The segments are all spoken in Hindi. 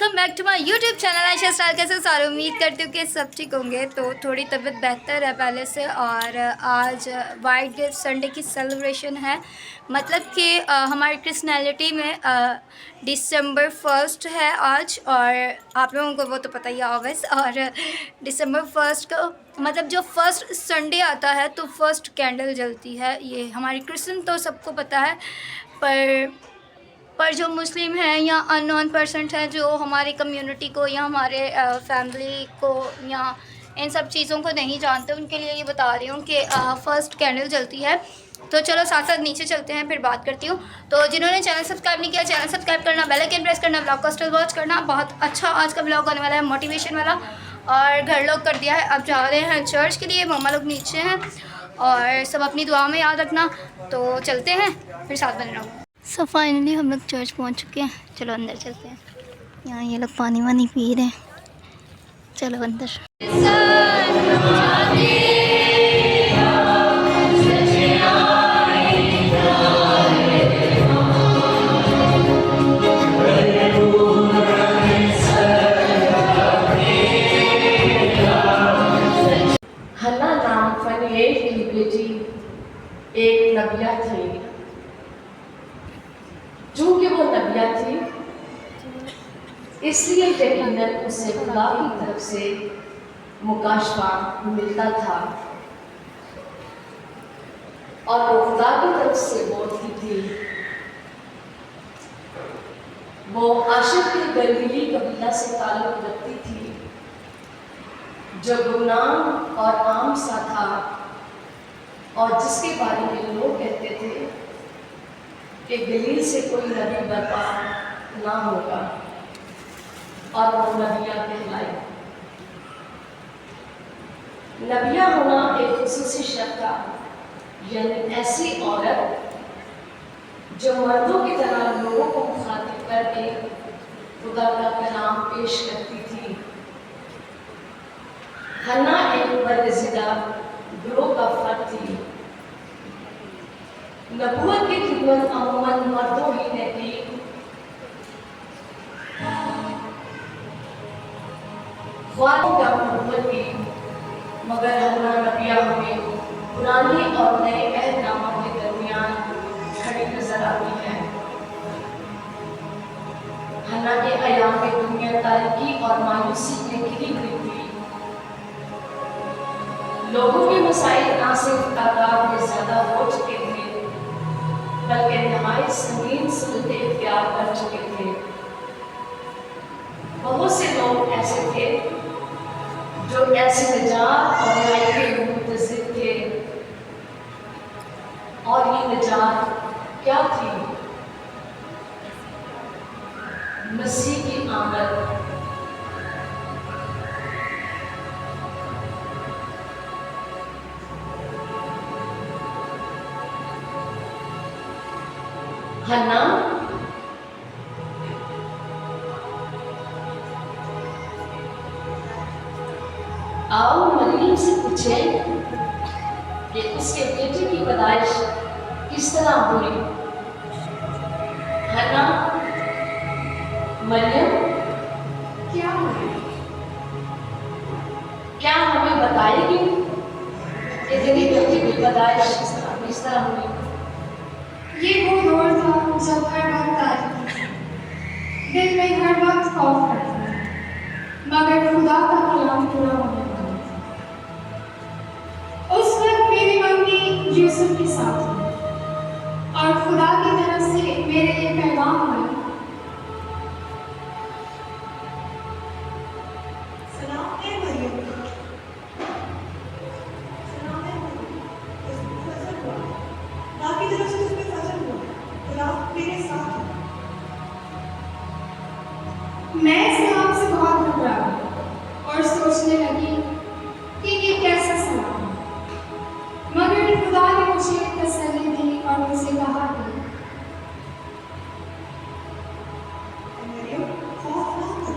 Welcome back to my YouTube channel Ayesha style. कैसे सारे उम्मीद करती हूँ कि सब ठीक होंगे। तो थोड़ी तबीयत बेहतर है पहले से, और आज वाइट डे संडे की सेलिब्रेशन है। मतलब कि हमारी क्रिश्चियनिटी में दिसंबर 1 है आज, और आप लोगों को वो तो पता ही है ऑब्वियस। और दिसंबर 1 को मतलब जो फर्स्ट संडे आता है तो फर्स्ट कैंडल जलती है। ये हमारी क्रिश्चियन तो सबको पता है, पर जो मुस्लिम हैं या अननोन पर्सन हैं जो हमारी कम्युनिटी को या हमारे फैमिली को या इन सब चीज़ों को नहीं जानते, उनके लिए ये बता रही हूँ कि फ़र्स्ट कैंडल जलती है। तो चलो साथ साथ नीचे चलते हैं, फिर बात करती हूँ। तो जिन्होंने चैनल सब्सक्राइब नहीं किया, चैनल सब्सक्राइब करना, बेल आइकन प्रेस करना, ब्लॉग को स्टिल वॉच करना। बहुत अच्छा आज का ब्लॉग आने वाला है, मोटिवेशन वाला। और घर लोग कर दिया है, अब जा रहे हैं चर्च के लिए। मम्मा लोग नीचे हैं और सब अपनी दुआ में याद रखना। तो चलते हैं, फिर साथ बने रहो। सो फाइनली हम लोग चर्च पहुंच चुके हैं। चलो अंदर चलते हैं। यहाँ ये लोग पानी वानी पी रहे हैं। चलो अंदर। हन्ना नाम फनीएल की बेटी एक नबिया थी। चूंकि वो नबिया थी, इसलिए यकीनन उसे खुदा की तरफ से मुकाशफा मिलता था और वो खुदा की तरफ से बोलती थी। वो आशर के गलीली कबीला से ताल्लुक रखती थी, जो गुमनाम और आम सा था, और जिसके बारे में लोग कहते थे कि गलील से कोई नबी बर्पा ना होगा, और वो नबिया कहलाई। नबिया होना एक खुसूसी शर्त था, यानी ऐसी औरत जो मर्दों की तरह लोगों को मुखातिब करके खुदा का कलाम पेश करती थी। हन्ना एक बरज़िदा ग्रोह का फर्द थी। नबूवत की खिदमत अमूमन मर्दों ही ने की, ख्वातों का नबूवत की, मगर हन्ना नबिया हमें पुरानी और नए अहदनामा के दरमियान खड़ी नजर आती है। हन्ना के अयाम में दुनिया तारीकी और मायूसी में घिरी हुई थी। लोगों के मसाइल ना सिर्फ तादाद में ज्यादा हो चुके थे, बल्कि नहायत संगीन सूरतें इख्तियार कर चुके थे। बहुत से लोग ऐसे थे जो ऐसे निजात और रिहाई के मुंतज़िर थे, और ये निजात क्या थी? मसीह की आमद। हन्ना आओ मरियम से पूछें कि उसके बेटे की पैदाइश किस तरह हुई। हन्ना, मरियम क्या हुई? क्या हमें बताएगी कि तेरी बेटी की पैदाइश किस तरह हुई? ये वो दौर था जब हर वक्त तारीफ थी, दिल में हर वक्त खौफ रहता था, मगर खुदा का कलाम पूरा होने वाला था। उस वक्त मेरी मम्मी यूसुफ के साथ थी, और खुदा की तरफ से मेरे लिए पैगाम आया। सलाम है मरियम, सलाम है मरियम, फजल हुआ, खुदा की तरफ से तुम्हें फजल हुआ, खुदा मेरे साथ है। मैं इस सलाम से बहुत घबरा गई और सोचने लगी कि ये कैसा सलाम है, मगर खुदा ने मुझे तसल्ली दी और मुझसे कहा कि मरियम, खौफ ना कर,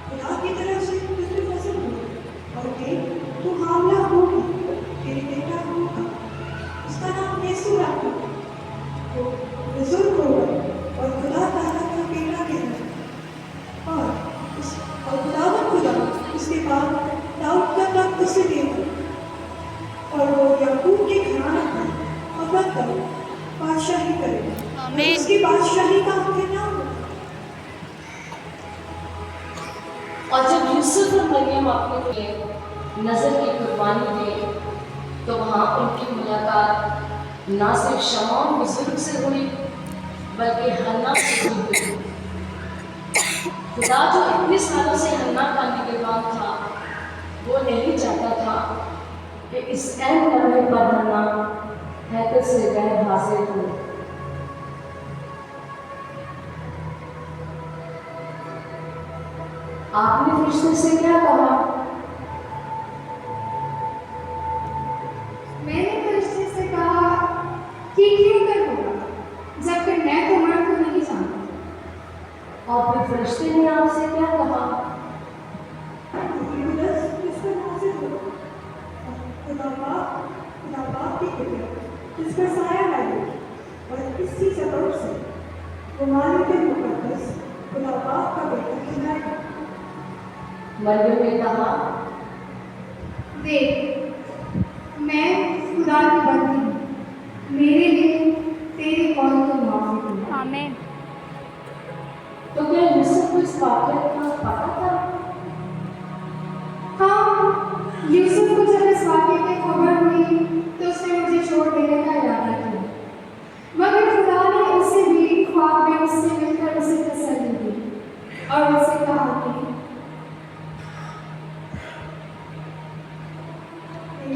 खुदा की तरफ से तुझे फजल हुआ, और देख तू हामिला होगी, तेरे बेटा होगा, उसका नाम यीशु रखना, वो बुजुर्ग होगा और खुदा ताला का बेटा कहलाएगा, और बाद दाऊद का तख्त उसे दे दिया और वो याकूब के घराने पर अबद तक बादशाही करेगा और आमीन। उसकी बादशाही का अंत ना होगा। और जब यूसुफ और मरियम अपने लिए नजर की कुर्बानी दे तो वहाँ उनकी मुलाकात ना सिर्फ शमौन बुजुर्ग से हुई बल्कि हन्ना से भी हुई। खुदा जो इतने सालों से हन्ना का निगहबान था वो नहीं चाहता था कि इस ऐन लम्हे पर हन्ना हैकल से गैर हाजिर हो। आपने फरिश्ते से क्या कहा? मैंने फरिश्ते से कहा कि क्यों कर होगा जबकि मैं तुम्हारे को नहीं जानता। और फिर फरिश्ते ने आपसे क्या कहा? यूलियस इस पर हाजिर हो खुदा बाप की कुदरत इस पर साया डालेगी और इसी सबब से वो मालिक मुकद्दस खुदा बाप का बेटा कहलाएगा। मरियम ने कहा, देख मैं खुदा की बंदी हूँ, मेरे लिए तेरे कौल को माफी दो। आमीन। तो क्या यूसुफ को इस वाक़या का पता था? हाँ, यूसुफ को जब इस वाक़ये की खबर हुई तो उसने मुझे छोड़ देने का इरादा किया, मगर खुदा ने उसे भी ख्वाब में उससे मिलकर उसे तसल्ली दी और उससे कहा कि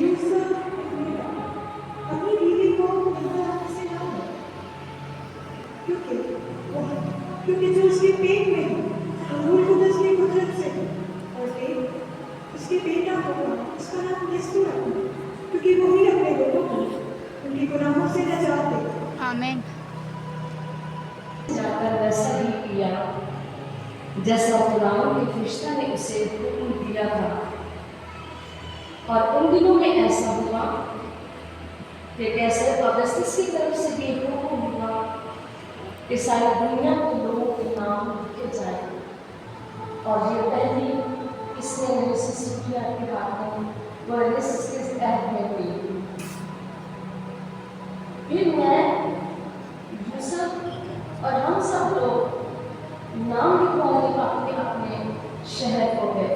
यूसुफ अपनी बीवी को यहाँ से ना हो क्योंकि जो उसके पेट में है रूह कुदस की कुदरत से है और देख उसके बेटा होगा उसका नाम यीशु रखना क्योंकि वही अपने लोगों को उनके गुनाहों से नजात देगा। आमीन। जाकर वैसा ही किया जैसा खुदावंद के फरिश्ता ने उसे हुक्म दिया था। और उन दिनों में ऐसा हुआ कि कैसर औगस्तुस की तरफ से भी हुक्म हुआ कि सारी दुनिया के लोगों के नाम लिखे जाए। और ये पहली इसने यूसुफ के बारे में वो यूसुफ के ऐड में हुई। फिर मैं यूसुफ और हम सब लोग नाम लिखवाने अपने अपने शहर को गए।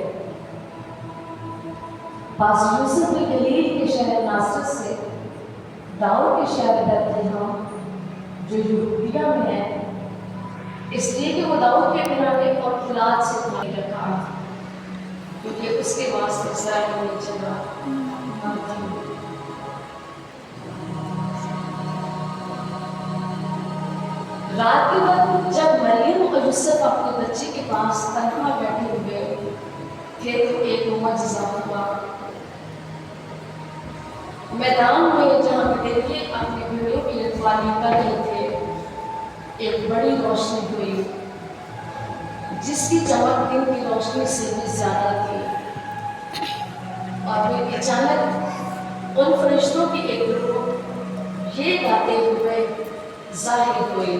पास यूसुफ ने गलील के शहर नासरत से दाऊद के शहर बैतलहम जो यहूदिया में है, इसलिए कि वो दाऊद के घराने और औलाद से खाली रखा क्योंकि उसके वास्ते इस्राएल में जगह न थी। रात के वक्त जब मरियम और यूसुफ अपने बच्चे के पास तन्हा बैठे हुए थे तो एक मुआजिज़ा हुआ। मैदान में जहाँ भेड़िए अपनी भेड़ों की रखवाली कर रहे थे एक बड़ी रोशनी हुई जिसकी चमक दिन की रोशनी से भी ज्यादा थी। और फिर अचानक उन फरिश्तों की एक ग्रुप ये गाते हुए जाहिर हुई।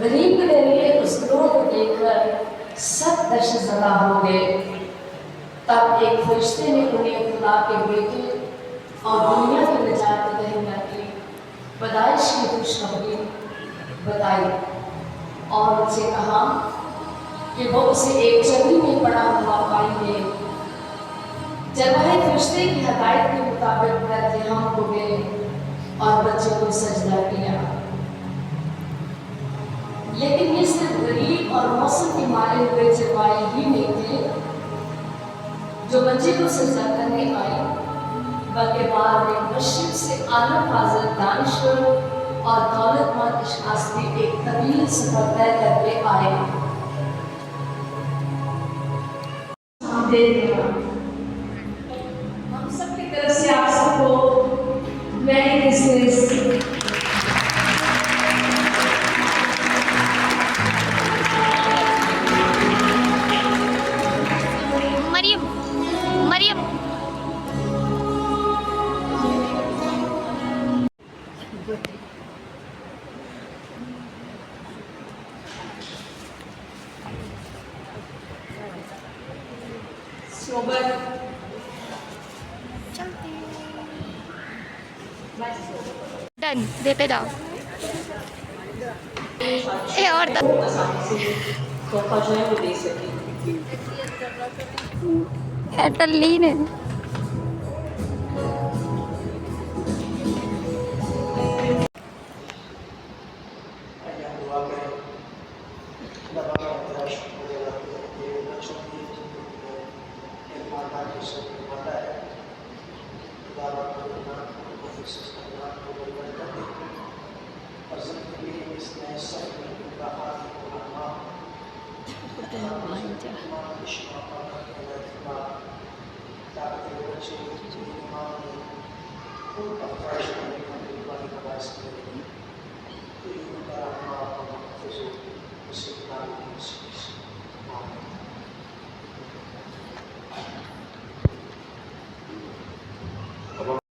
गरीब के लिए उस ग्रोह को देखकर सब दहशतज़दा हो गए। तब एक फरिश्ते ने उन्हें खुदा के बेटे और दुनिया के निजात दहिंदा की पैदाइश की खुशखबरी बताई और उनसे कहा कि वो उसे एक चंदी में पड़ा हुआ पाएंगे। जब वह फरिश्ते की हदायत के मुताबिक बैतलहम को गए और बच्चे को सजदा किया, लेकिन ये सिर्फ गरीब और मौसम के मारे हुए चरवाहे ही नहीं थे जो बच्चे को सजदा करने आए, बल्कि बाद में मस्जिद से आला फाजिल दानिश्वर और दौलतमंद अशखास में एक तवील सफर तय करके आए। हम सबकी तरफ से आप सबको मैरी क्रिसमस। मरियम मरियम डन देते जाओ। ए और तोहफा जो है वो दे सके। टल्ली ने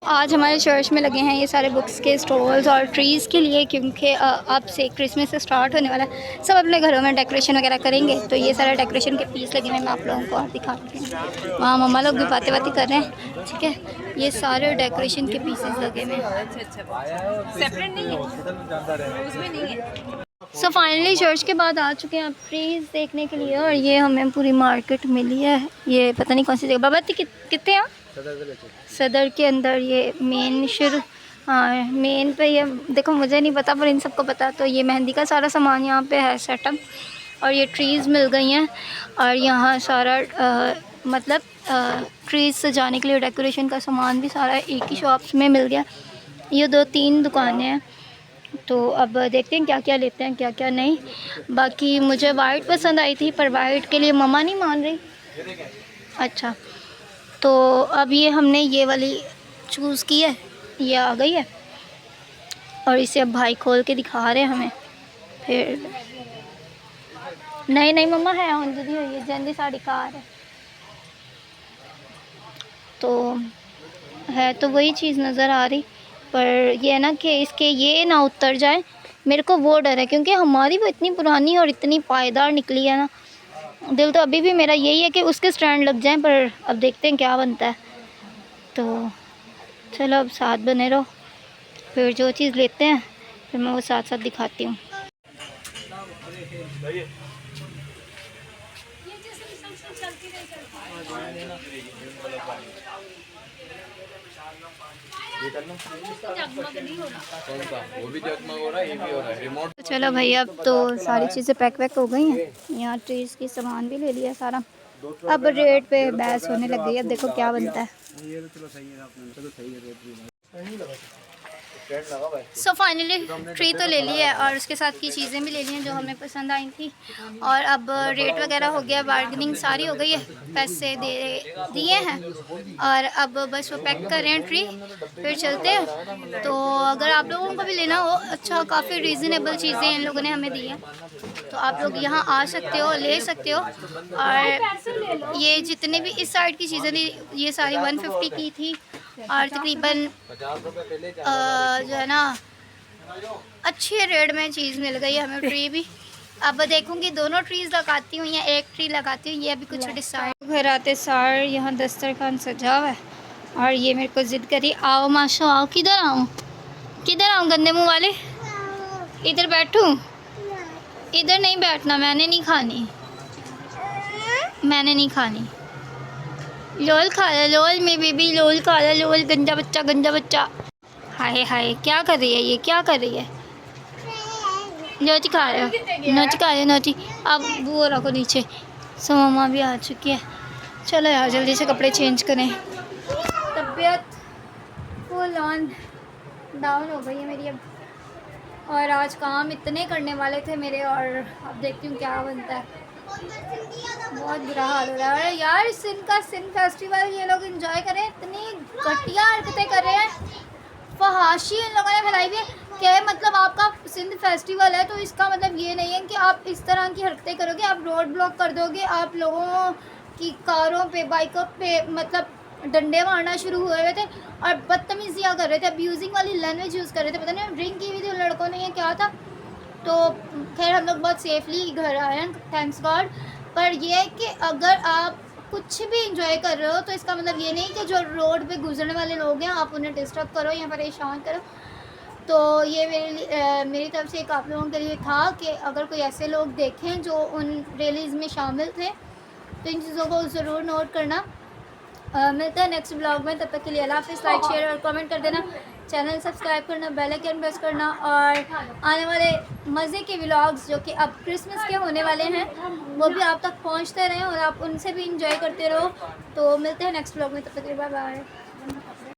आज हमारे चर्च में लगे हैं ये सारे बुक्स के स्टॉल्स और ट्रीज़ के लिए, क्योंकि अब से क्रिसमस स्टार्ट होने वाला है। सब अपने घरों में डेकोरेशन वगैरह करेंगे, तो ये सारे डेकोरेशन के पीस लगे हुए मैं आप लोगों को और दिखाती हूँ। वहाँ मम्मा लोग भी बातें कर रहे हैं, ठीक है। ये सारे डेकोरेशन के पीसेस लगे हुए हैं। सो फाइनली चर्च के बाद आ चुके हैं आप ट्रीज़ देखने के लिए, और ये हमें पूरी मार्केट मिली है। ये पता नहीं कौन सी जगह, बाबा कितने हैं सदर के अंदर, ये मेन शुरू, हाँ मेन पे। ये देखो मुझे नहीं पता पर इन सबको पता। तो ये मेहंदी का सारा सामान यहाँ पे है सेटअप, और ये ट्रीज़ मिल गई हैं, और यहाँ सारा मतलब ट्रीज़ सजाने के लिए डेकोरेशन का सामान भी सारा एक ही शॉप्स में मिल गया। ये 2-3 दुकानें हैं, तो अब देखते हैं क्या क्या लेते हैं क्या क्या नहीं। बाकी मुझे वाइट पसंद आई थी, पर वाइट के लिए मम्मा नहीं मान रही। अच्छा, तो अब ये हमने ये वाली चूज़ की है, ये आ गई है, और इसे अब भाई खोल के दिखा रहे हैं हमें। फिर नहीं मम्मा है हम दीदी, ये जल्दी साड़ी कार है, तो है तो वही चीज़ नज़र आ रही, पर ये है ना कि इसके ये ना उतर जाए, मेरे को वो डर है, क्योंकि हमारी वो इतनी पुरानी और इतनी पायदार निकली है ना। दिल तो अभी भी मेरा यही है कि उसके स्टैंड लग जाएं, पर अब देखते हैं क्या बनता है। तो चलो अब साथ बने रहो, फिर जो चीज़ लेते हैं फिर मैं वो साथ साथ दिखाती हूँ। वो भी जगमग हो रहा है, ये भी हो रहा है रिमोट। तो चलो भाई अब तो सारी चीज़ें पैक हो गई हैं। यहाँ ट्रीज़ की सामान भी ले लिया सारा, अब रेट पे बहस होने लग गई। अब देखो क्या बनता है। सो फाइनली ट्री तो ले ली है, और उसके साथ की चीज़ें भी ले ली हैं जो हमें पसंद आई थी, और अब रेट वगैरह हो गया, बार्गेनिंग सारी हो गई है, पैसे दे दिए हैं, और अब बस वो पैक कर रहे हैं ट्री, फिर चलते हैं। तो अगर आप लोगों को भी लेना हो, अच्छा काफ़ी रीज़नेबल चीज़ें इन लोगों ने हमें दी हैं, तो आप लोग यहाँ आ सकते हो, ले सकते हो। और ये जितने भी इस साइड की चीज़ें थी, ये सारी 150 की थी, और तकरीबन जो है ना अच्छे रेट में चीज़ मिल गई हमें। ट्री भी अब देखूंगी दोनों ट्रीज़ लगाती हूँ या एक ट्री लगाती हूँ, ये अभी कुछ डिसाइड। घर आते सार यहाँ दस्तरखान सजा हुआ है, और ये मेरे को ज़िद करी आओ माशा आओ। किधर आऊँ गंदे मुँह वाले? इधर बैठूँ? इधर नहीं बैठना, मैंने नहीं खानी। लोल खा ला, लोल में बेबी लोल खा ला, लोल गंजा बच्चा। हाय हाय क्या कर रही है ये, क्या कर रही है? नोची खा रहे हो नोची। अब वो रखो नीचे। सो मम्मा भी आ चुकी है, चलो यार जल्दी से कपड़े चेंज करें। तबीयत फुल ऑन डाउन हो गई है मेरी अब, और आज काम इतने करने वाले थे मेरे, और अब देखती हूँ क्या बनता है। बहुत बुरा हाल हो रहा है यार। सिंध फेस्टिवल ये लोग एंजॉय करें, इतनी घटिया हरकतें कर रहे हैं, फहाशी इन लोगों ने फैलाई हुई है। क्या है मतलब, आपका सिंध फेस्टिवल है तो इसका मतलब ये नहीं है कि आप इस तरह की हरकतें करोगे, आप रोड ब्लॉक कर दोगे, आप लोगों की कारों पे बाइकों पे मतलब डंडे मारना शुरू हुए हुए थे और बदतमीजियाँ कर रहे थे, अब्यूजिंग वाली लैंग्वेज यूज़ कर रहे थे। पता नहीं ड्रिंक की हुई थी उन लड़कों ने, ये क्या था। तो खैर हम लोग बहुत सेफली घर आए हैं, थैंक्स गॉड। पर ये है कि अगर आप कुछ भी इंजॉय कर रहे हो तो इसका मतलब ये नहीं कि जो रोड पे गुजरने वाले लोग हैं आप उन्हें डिस्टर्ब करो या परेशान करो। तो ये मेरी तरफ से एक आप लोगों के लिए था कि अगर कोई ऐसे लोग देखें जो उन रैलीज़ में शामिल थे तो इन चीज़ों को ज़रूर नोट करना। मिलते हैं नेक्स्ट ब्लॉग में, तब तक के लिए अल्लाह हाफ़िज़। लाइक शेयर और कमेंट कर देना, चैनल सब्सक्राइब करना, बेल आइकन प्रेस करना, और आने वाले मज़े के व्लॉग्स जो कि अब क्रिसमस के होने वाले हैं वो भी आप तक पहुंचते रहें और आप उनसे भी इंजॉय करते रहो। तो मिलते हैं नेक्स्ट ब्लॉग में, तब तक के लिए बाय बाय।